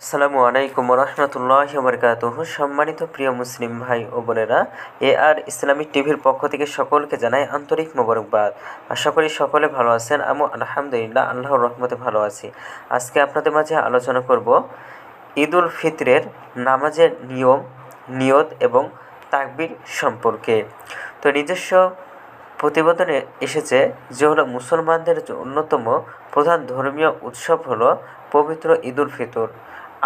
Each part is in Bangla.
আসসালামু আলাইকুম রহমতুল্লাহি ওয়া বারাকাতুহু। সম্মানিত প্রিয় মুসলিম ভাই ও বোনেরা, আর ইসলামিক টিভির পক্ষ থেকে সকলকে জানাই আন্তরিক মোবারকবাদ। আশা করি সকলে ভালো আছেন। আমি আলহামদুলিল্লাহ আল্লাহর রহমতে ভালো আছি। আজকে আপনাদের মাঝে আলোচনা করব ঈদ উল ফিতরের নামাজের নিয়ম, নিয়ত এবং তাকবীর সম্পর্কে। তো নিজস্ব প্রতিবেদনে এসেছে যে হলো মুসলমানদের অন্যতম প্রধান ধর্মীয় উৎসব হলো পবিত্র ঈদ উল ফিতর।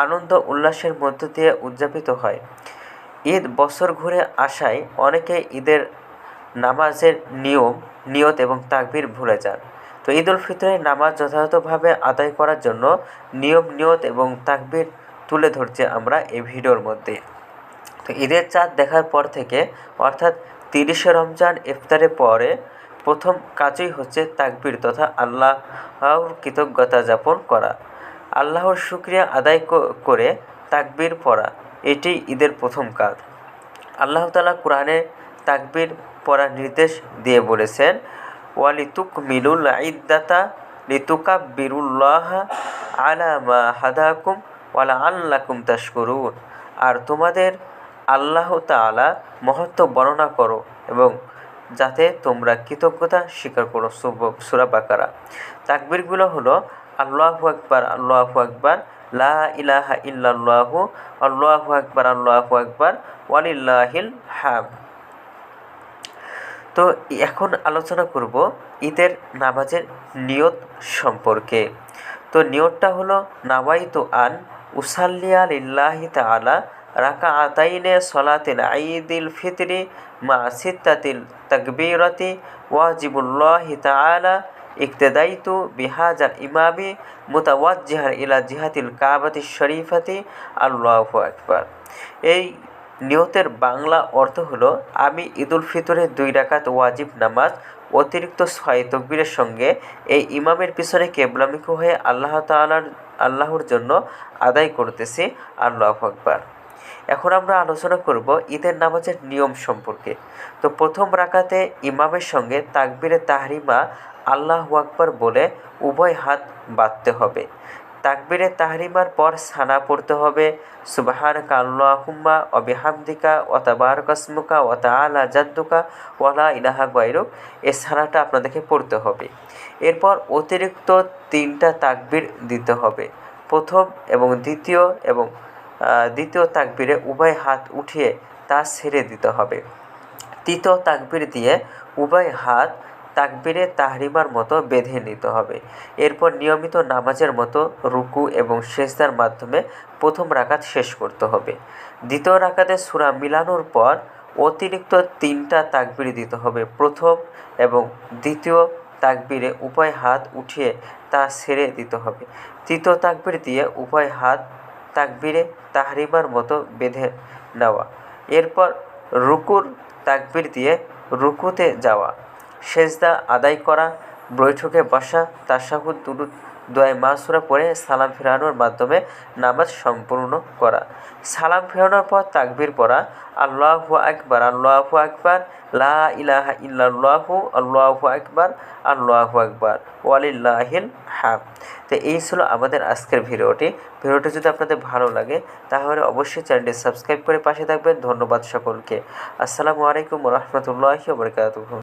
আনন্দ উল্লাসের মধ্য দিয়ে উদযাপিত হয়। ঈদ বছর ঘুরে আসায় অনেকে ঈদের নামাজের নিয়ম, নিয়ত এবং তাকবীর ভুলে যান। তো ঈদ উল ফিতরের নামাজ যথাযথভাবে আদায় করার জন্য নিয়ম, নিয়ত এবং তাকবীর তুলে ধরছি আমরা এই ভিডিওর মধ্যে। তো ঈদের চাঁদ দেখার পর থেকে অর্থাৎ 30শে রমজান ইফতারের পরে প্রথম কাজই হচ্ছে তাকবীর তথা আল্লাহর কৃতজ্ঞতা যাপন করা, আল্লাহর শুকরিয়া আদায় করে তাকবীর পড়া, এটি ঈদের প্রথম কাজ। আল্লাহ তাআলা কোরআনে তাকবীর পড়ার নির্দেশ দিয়ে বলেছেন, ওয়ালিতুকমিলুল ইদ্দাতা লিতুকাব্বিরুল্লাহা আলা মা হাদাকুম ওয়া লাআল্লাকুম তাশকুরুন। আর তোমাদের আল্লাহ তাআলা মহত্ব বর্ণনা করো এবং যাতে তোমরা কৃতজ্ঞতা স্বীকার করো। সূরা বাকারা। তাকবীরগুলো হলো আল্লাহু আকবার, আল্লাহু আকবার, লা ইলাহা ইল্লাল্লাহু, আল্লাহু আকবার, আল্লাহু আকবার, ওয়ালিল্লাহিল হামদ। তো এখন আলোচনা করব ঈদের নামাজের নিয়ত সম্পর্কে। তো নিয়তটা হলো নাওয়াইতু আন উসাল্লিয়া লিল্লাহি তাআলা রাকাআতাইনে সলাতিল ঈদিল ফিতরি মা সিত্তাতিল তাকবীরাতি ওয়াজিবুল্লাহি তাআলা ইক্তাদাইতু বিহাজাল ইমামি মুতাওয়াজ্জিহান ইলা জিহাতিল কাবাতিশ শরীফাতি, আল্লাহু আকবার। এই নিয়তের বাংলা অর্থ হলো, আমি ঈদ উল ফিতরের 2 রাকাত ওয়াজিব নামাজ অতিরিক্ত 6 তাকবীরের সঙ্গে এই ইমামের পিছনে কিবলামুখী হয়ে আল্লাহর জন্য আদায় করতেছি, আল্লাহু আকবার। এখন আমরা আলোচনা করব ঈদের নামাজের নিয়ম সম্পর্কে। তো প্রথম রাকাতে ইমামের সঙ্গে তাকবীরে তাহরিমা আল্লাহু আকবার বলে উভয় হাত বাঁধতে হবে। তাকবীরে তাহরিমার পর সানা পড়তে হবে, সুবহানাকা আল্লাহুম্মা ওয়া বিহামদিকা ওয়া তাবারাকা ইসমুকা ওয়া তাআলা জাদ্দুকা ওয়া লা ইলাহা গায়রুক। এই সানাটা আপনাদেরকে পড়তে হবে। এরপর অতিরিক্ত 3টা তাকবীর দিতে হবে। প্রথম এবং দ্বিতীয় তাকবীরে উভয় হাত উঠিয়ে তা ছেড়ে দিতে হবে। তৃতীয় তাকবীর দিয়ে উভয় হাত তাকবীরে তাহরিমার মতো বেঁধে নিতে হবে। এরপর নিয়মিত নামাজের মতো রুকু এবং সেজদার মাধ্যমে প্রথম রাকাত শেষ করতে হবে। দ্বিতীয় রাকাতে সূরা মিলানোর পর অতিরিক্ত 3টা তাকবীর দিতে হবে। প্রথম এবং দ্বিতীয় তাকবীরে উভয় হাত উঠিয়ে তা ছেড়ে দিতে হবে। তৃতীয় তাকবীর দিয়ে উভয় হাত তাকবীরে তাহরিমার মতো বেঁধে নেওয়া। এরপর রুকুর তাকবীর দিয়ে রুকুতে যাওয়া, সেজদা আদায় করা, বৈঠকে বসা, তাশাহুদ, দুরূদ, দোয়া মাসুরা পড়ে সালাম ফেরানোর মাধ্যমে নামাজ সম্পূর্ণ করা। সালাম ফেরানোর পর তাকবীর পড়া, আল্লাহু আকবার, আল্লাহু আকবার, লা ইলাহা ইল্লাল্লাহু, আল্লাহু আকবার, আল্লাহু আকবার, ওয়ালিল্লাহিল হামদ। তো এই ছিল আমাদের আজকের ভিডিওটি যদি আপনাদের ভালো লাগে তাহলে অবশ্যই চ্যানেলটি সাবস্ক্রাইব করে পাশে থাকবেন। ধন্যবাদ সকলকে। আসসালামু আলাইকুম ওয়া রাহমাতুল্লাহি ওয়া বারাকাতুহু।